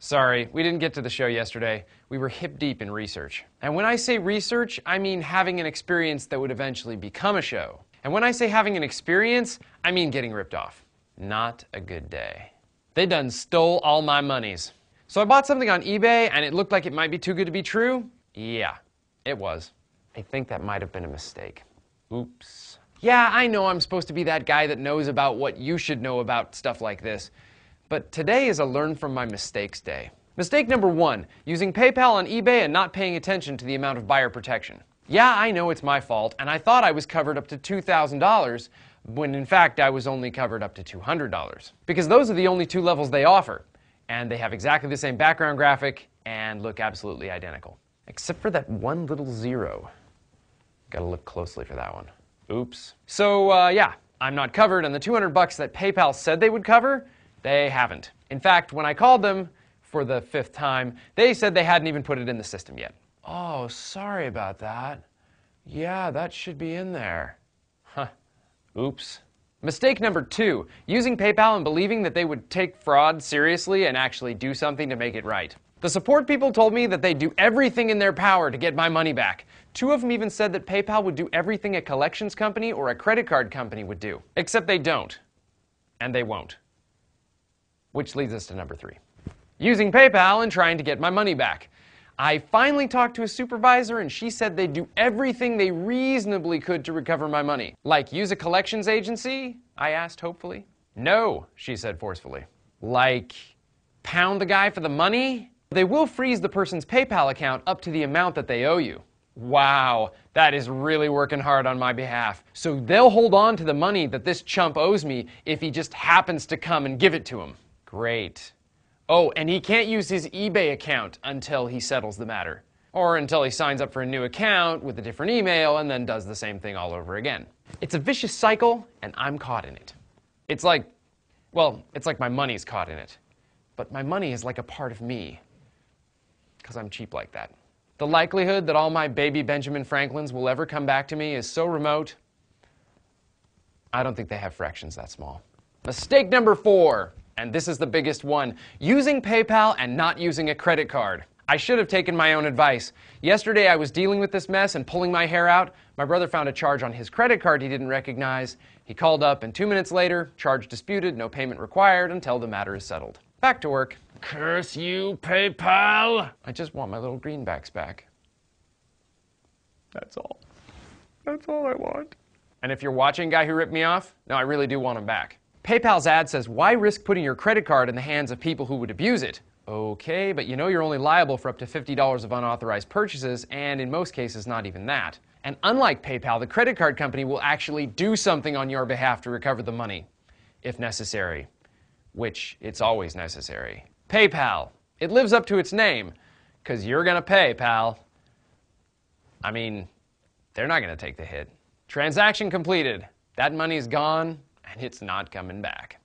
Sorry, we didn't get to the show yesterday. We were hip deep in research. And when I say research, I mean having an experience that would eventually become a show. And when I say having an experience, I mean getting ripped off. Not a good day. They done stole all my monies. So I bought something on eBay and it looked like it might be too good to be true. Yeah, it was. I think that might have been a mistake. Oops. Yeah, I know I'm supposed to be that guy that knows about what you should know about stuff like this. But today is a learn from my mistakes day. Mistake number 1, using PayPal on eBay and not paying attention to the amount of buyer protection. Yeah, I know it's my fault, and I thought I was covered up to $2,000, when in fact I was only covered up to $200. Because those are the only 2 levels they offer, and they have exactly the same background graphic and look absolutely identical. Except for that one little 0. Gotta look closely for that one. Oops. So, yeah, I'm not covered, and the $200 that PayPal said they would cover, they haven't. In fact, when I called them for the 5th time, they said they hadn't even put it in the system yet. Oh, sorry about that. Yeah, that should be in there. Huh. Oops. Mistake number 2, using PayPal and believing that they would take fraud seriously and actually do something to make it right. The support people told me that they'd do everything in their power to get my money back. 2 of them even said that PayPal would do everything a collections company or a credit card company would do. Except they don't. And they won't. Which leads us to number 3. Using PayPal and trying to get my money back. I finally talked to a supervisor and she said they'd do everything they reasonably could to recover my money. Like use a collections agency? I asked hopefully. No, she said forcefully. Like pound the guy for the money? They will freeze the person's PayPal account up to the amount that they owe you. Wow, that is really working hard on my behalf. So they'll hold on to the money that this chump owes me if he just happens to come and give it to him. Great. Oh, and he can't use his eBay account until he settles the matter. Or until he signs up for a new account with a different email and then does the same thing all over again. It's a vicious cycle, and I'm caught in it. It's like my money's caught in it. But my money is like a part of me. Because I'm cheap like that. The likelihood that all my baby Benjamin Franklins will ever come back to me is so remote, I don't think they have fractions that small. Mistake number 4. And this is the biggest one, using PayPal and not using a credit card. I should have taken my own advice. Yesterday I was dealing with this mess and pulling my hair out. My brother found a charge on his credit card he didn't recognize. He called up and 2 minutes later, charge disputed, no payment required until the matter is settled. Back to work. Curse you, PayPal! I just want my little greenbacks back. That's all. That's all I want. And if you're watching Guy Who Ripped Me Off, no, I really do want him back. PayPal's ad says, why risk putting your credit card in the hands of people who would abuse it? Okay, but you know you're only liable for up to $50 of unauthorized purchases, and in most cases, not even that. And unlike PayPal, the credit card company will actually do something on your behalf to recover the money, if necessary, which it's always necessary. PayPal, it lives up to its name, because you're gonna pay, pal. I mean, they're not gonna take the hit. Transaction completed. That money's gone. And it's not coming back.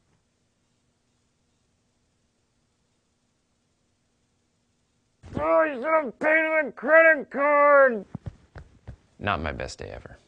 Oh, you should have paid with a credit card! Not my best day ever.